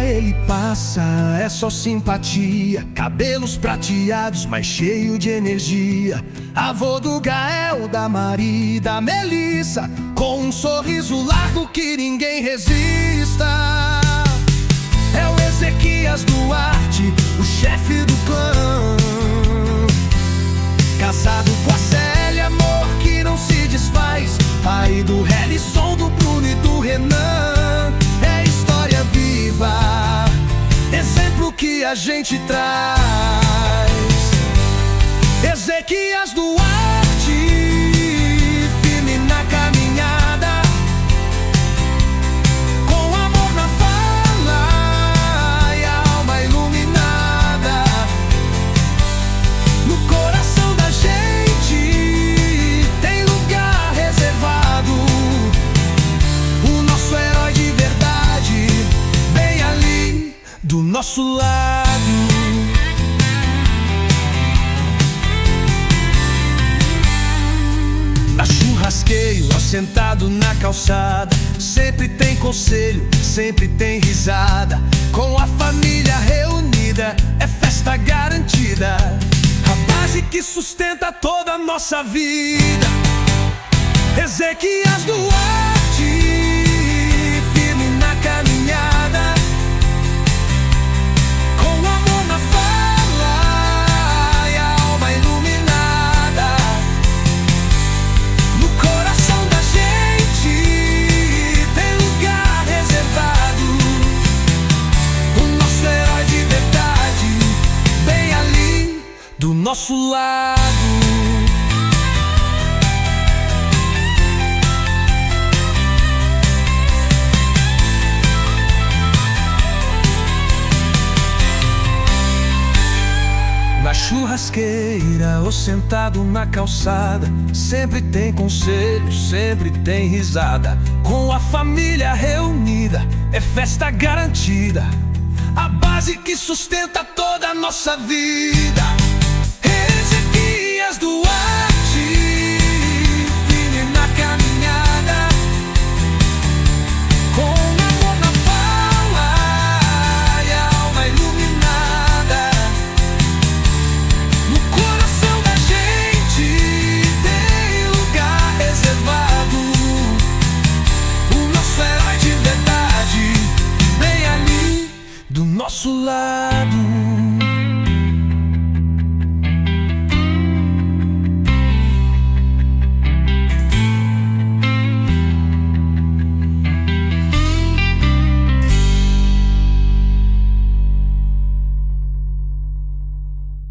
ele passa, é só simpatia. Cabelos prateados, mas cheio de energia. Avô do Gael, da Mari, da Melissa, com um sorriso largo que ninguém resista. É o Ezequias Duarte, o chefe do clã, casado com a Célia, amor que não se desfaz. Pai do Helison, do Bruno e do Renan. É história viva, exemplo que a gente traz. Ezequias Duarte, firme na caminhada, com amor na fala e a alma iluminada. No coração da gente tem lugar reservado. O nosso herói de verdade, bem ali do nosso lado. Na churrasqueio, assentado na calçada, sempre tem conselho, sempre tem risada. Com a família reunida, é festa garantida, a base que sustenta toda a nossa vida. Ezequias Duarte, firme na caminhada, com amor na fala e a alma iluminada. No coração da gente tem lugar reservado. O nosso herói de verdade, bem ali do nosso lado. Na churrasqueira ou sentado na calçada, sempre tem conselho, sempre tem risada. Com a família reunida, é festa garantida, a base que sustenta toda a nossa vida. Ezequias Duarte, firme na caminhada, com amor na fala e a alma iluminada. No coração da gente tem lugar reservado. O nosso herói de verdade, bem ali do nosso lado.